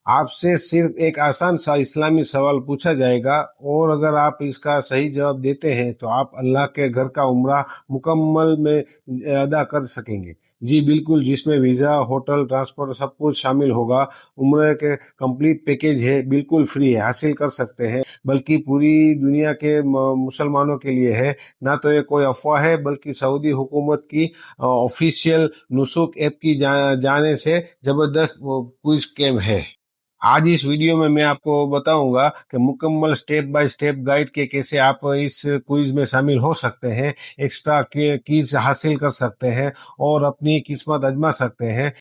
आपसे सिर्फ एक आसान सा इस्लामी सवाल पूछा जाएगा और अगर आप इसका सही जवाब देते हैं तो आप अल्लाह के घर का उम्रा मुकम्मल में अदा कर सकेंगे। जी बिल्कुल, जिसमें वीज़ा, होटल, ट्रांसपोर्ट सब कुछ शामिल होगा। उम्र के कंप्लीट पैकेज है, बिल्कुल फ्री है, हासिल कर सकते हैं। बल्कि पूरी दुनिया के मुसलमानों के लिए है। ना तो ये कोई अफवाह है बल्कि सऊदी हुकूमत की ऑफिशियल नुसुक ऐप की जाने से ज़बरदस्त क्विज गेम है। आज इस वीडियो में मैं आपको बताऊंगा कि मुकम्मल स्टेप बाय स्टेप गाइड के कैसे आप इस क्विज में शामिल हो सकते हैं, एक्स्ट्रा कीज हासिल कर सकते हैं और अपनी किस्मत आजमा सकते हैं।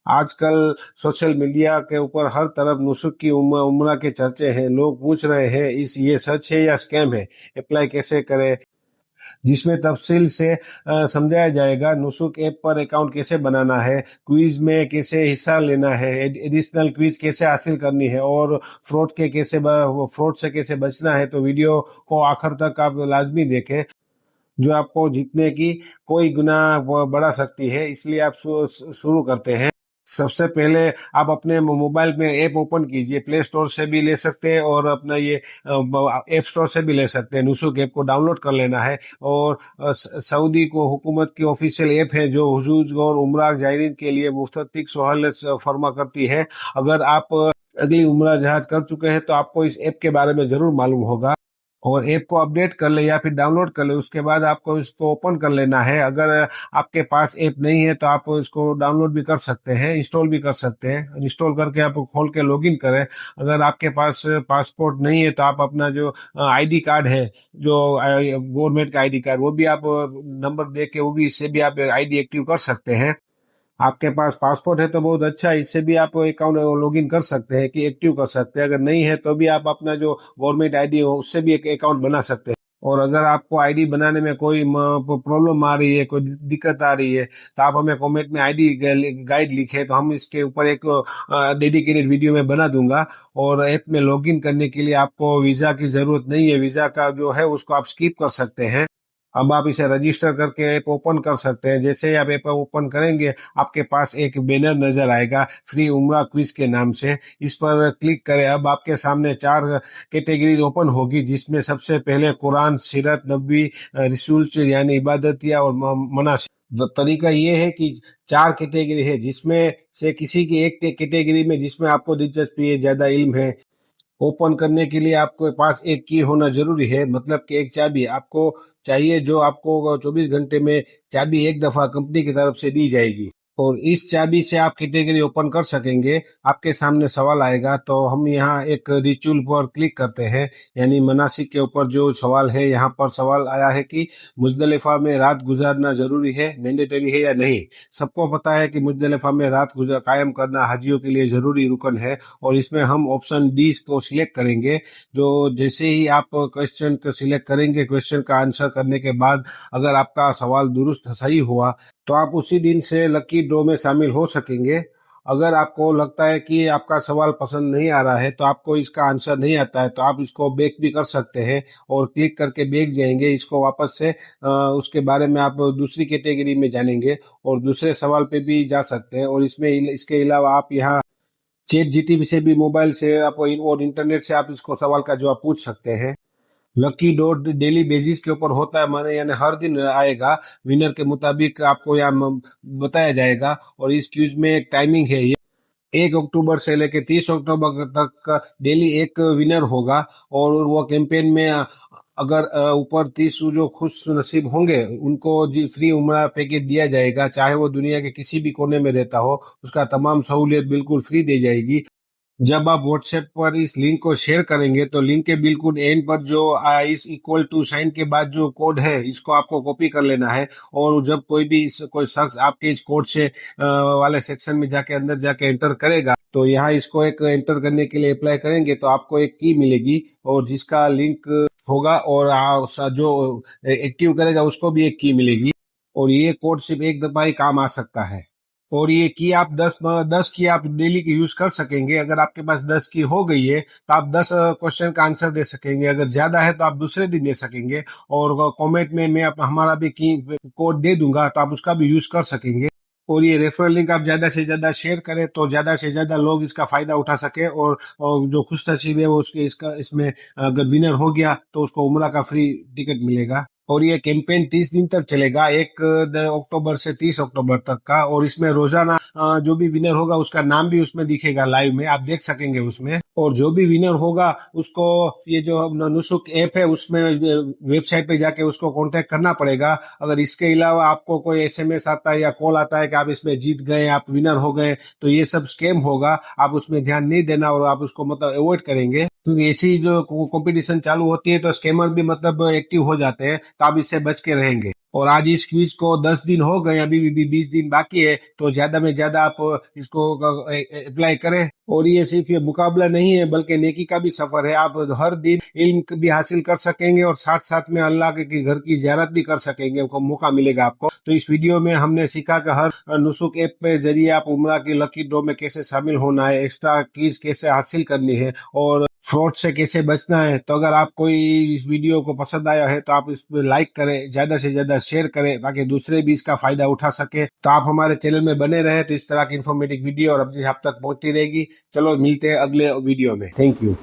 आजकल सोशल मीडिया के ऊपर हर तरफ नुसुक की उम्र के चर्चे हैं। लोग पूछ रहे हैं इस ये सच है या स्कैम है, अप्लाई कैसे करें, जिसमें तफसील से समझाया जाएगा। नुसुक ऐप पर अकाउंट कैसे बनाना है, क्विज में कैसे हिस्सा लेना है, एडिशनल क्विज कैसे हासिल करनी है और फ्रॉड से कैसे बचना है। तो वीडियो को आखिर तक आप लाजमी देखें, जो आपको जीतने की कोई गुना बढ़ा सकती है। इसलिए आप शुरू करते हैं। सबसे पहले आप अपने मोबाइल में ऐप ओपन कीजिए। प्ले स्टोर से भी ले सकते हैं और अपना ये ऐप स्टोर से भी ले सकते हैं। नुसुक ऐप को डाउनलोड कर लेना है और सऊदी को हुकूमत की ऑफिशियल ऐप है जो हुजूज और उम्रा जायरीन के लिए मुफ्त सहूलत फरमा करती है। अगर आप अगली उम्रा जहाज कर चुके हैं तो आपको इस ऐप के बारे में जरूर मालूम होगा। और ऐप को अपडेट कर ले या फिर डाउनलोड कर ले, उसके बाद आपको इसको ओपन कर लेना है। अगर आपके पास ऐप नहीं है तो आप इसको डाउनलोड भी कर सकते हैं, इंस्टॉल भी कर सकते हैं। इंस्टॉल करके आप खोल के लॉगिन करें। अगर आपके पास पासपोर्ट नहीं है तो आप अपना जो आईडी कार्ड है, जो गवर्नमेंट का आईडी कार्ड, वो भी आप नंबर दे के वो भी इससे भी आप आईडी एक्टिव कर सकते हैं। आपके पास पासपोर्ट है तो बहुत अच्छा है, इससे भी आप अकाउंट लॉगिन कर सकते हैं कि एक्टिव कर सकते हैं। अगर नहीं है तो भी आप अपना जो गवर्नमेंट आईडी हो उससे भी एक अकाउंट बना सकते हैं। और अगर आपको आईडी बनाने में कोई प्रॉब्लम आ रही है, कोई दिक्कत आ रही है, तो आप हमें कमेंट में आईडी गाइड लिखे तो हम इसके ऊपर एक डेडिकेटेड वीडियो में बना दूंगा। और ऐप में लॉगिन करने के लिए आपको वीज़ा की ज़रूरत नहीं है। वीज़ा का जो है उसको आप स्किप कर सकते हैं। अब आप इसे रजिस्टर करके ऐप ओपन कर सकते हैं। जैसे ही आप ऐप ओपन करेंगे आपके पास एक बैनर नजर आएगा फ्री उम्रा क्विज के नाम से। इस पर क्लिक करें। अब आपके सामने 4 कैटेगरीज ओपन होगी, जिसमें सबसे पहले कुरान, सीरत नबी, रिसूल यानी इबादतिया और मनासिक। तो तरीका ये है कि 4 कैटेगरी है, जिसमें से किसी की एक कैटेगरी में जिसमें आपको दिलचस्पी है, ज्यादा इल्म है। ओपन करने के लिए आपके पास एक की होना जरूरी है, मतलब कि एक चाबी आपको चाहिए, जो आपको 24 घंटे में चाबी एक दफा कंपनी की तरफ से दी जाएगी। और इस चाबी से आप कैटेगरी ओपन कर सकेंगे। आपके सामने सवाल आएगा तो हम यहाँ एक रिचुअल पर क्लिक करते हैं, यानी मनासिक के ऊपर जो सवाल है। यहाँ पर सवाल आया है कि मुजदलिफा में रात गुजारना जरूरी है, मैंडेटरी है या नहीं। सबको पता है कि मुजदलिफा में रात कायम करना हाजियों के लिए जरूरी रुकन है। और इसमें हम ऑप्शन डी को सिलेक्ट करेंगे। जो जैसे ही आप क्वेश्चन को सिलेक्ट करेंगे, क्वेश्चन का आंसर करने के बाद अगर आपका सवाल दुरुस्त सही हुआ तो आप उसी दिन से लकी ड्रॉ में शामिल हो सकेंगे। अगर आपको लगता है कि आपका सवाल पसंद नहीं आ रहा है, तो आपको इसका आंसर नहीं आता है, तो आप इसको बैक भी कर सकते हैं और क्लिक करके बैक जाएंगे। इसको वापस से उसके बारे में आप दूसरी कैटेगरी में जानेंगे और दूसरे सवाल पे भी जा सकते हैं। और इसमें इसके अलावा आप यहाँ चैट जीटीपी से भी मोबाइल से आप और इंटरनेट से आप इसको सवाल का जवाब पूछ सकते हैं। लकी डॉट डेली बेसिस के ऊपर होता है, माने यानी हर दिन आएगा। विनर के मुताबिक आपको यहाँ बताया जाएगा। और इस क्यूज में एक टाइमिंग है, ये 1 अक्टूबर से लेकर 30 अक्टूबर तक का डेली एक विनर होगा। और वो कैंपेन में अगर ऊपर 30 जो खुश नसीब होंगे उनको जी फ्री उम्रा पैकेज दिया जाएगा, चाहे वो दुनिया के किसी भी कोने में रहता हो, उसका तमाम सहूलियत बिल्कुल फ्री दी जाएगी। जब आप व्हाट्सएप पर इस लिंक को शेयर करेंगे तो लिंक के बिल्कुल एंड पर जो इस इक्वल टू साइन के बाद जो कोड है, इसको आपको कॉपी कर लेना है। और जब कोई शख्स आपके इस कोड से वाले सेक्शन में जाके अंदर जाके एंटर करेगा, तो यहाँ इसको एक एंटर करने के लिए अप्लाई करेंगे तो आपको एक की मिलेगी और जिसका लिंक होगा और जो एक्टिव करेगा उसको भी एक की मिलेगी। और ये कोड सिर्फ एक दफा ही काम आ सकता है। और ये की आप 10 की आप डेली की यूज कर सकेंगे। अगर आपके पास 10 की हो गई है तो आप 10 क्वेश्चन का आंसर दे सकेंगे। अगर ज्यादा है तो आप दूसरे दिन दे सकेंगे। और कमेंट में मैं हमारा भी की कोड दे दूंगा तो आप उसका भी यूज कर सकेंगे। और ये रेफरल लिंक आप ज्यादा से ज्यादा शेयर करें तो ज्यादा से ज्यादा लोग इसका फायदा उठा सके, और जो खुश नसीब है वो उसके इसका इसमें अगर विनर हो गया तो उसको उम्रा का फ्री टिकट मिलेगा। और ये कैंपेन 30 दिन तक चलेगा, 1 अक्टूबर से 30 अक्टूबर तक का। और इसमें रोजाना जो भी विनर होगा उसका नाम भी उसमें दिखेगा, लाइव में आप देख सकेंगे उसमें। और जो भी विनर होगा उसको ये जो नुसुक ऐप है उसमें वेबसाइट पे जाके उसको कांटेक्ट करना पड़ेगा। अगर इसके अलावा आपको कोई एसएमएस आता है या कॉल आता है कि आप इसमें जीत गए, आप विनर हो गए, तो ये सब स्कैम होगा, आप उसमें ध्यान नहीं देना और आप उसको मतलब अवॉइड करेंगे, क्योंकि ऐसी जो कंपटीशन चालू होती है तो स्कैमर भी मतलब एक्टिव हो जाते हैं, तो आप इससे बच के रहेंगे। और आज इस क्विज को 10 दिन हो गए, अभी भी 20 दिन बाकी है, तो ज्यादा में ज्यादा आप इसको अप्लाई करें। और ये सिर्फ ये मुकाबला नहीं है बल्कि नेकी का भी सफर है, आप हर दिन इल्म भी हासिल कर सकेंगे और साथ साथ में अल्लाह के घर की ज़ियारत भी कर सकेंगे, मौका मिलेगा आपको। तो इस वीडियो में हमने सीखा कि हर नुसुक ऐप पे जरिए आप उम्रा की लकी ड्रॉ में कैसे शामिल होना है, एक्स्ट्रा कीज कैसे हासिल करनी है और फ्रॉड से कैसे बचना है। तो अगर आप कोई इस वीडियो को पसंद आया है तो आप इस पर लाइक करें, ज्यादा से ज्यादा शेयर करें ताकि दूसरे भी इसका फायदा उठा सके। तो आप हमारे चैनल में बने रहे तो इस तरह की इन्फॉर्मेटिव वीडियो और अपने आप तक पहुंचती रहेगी। चलो मिलते हैं अगले वीडियो में। Thank you.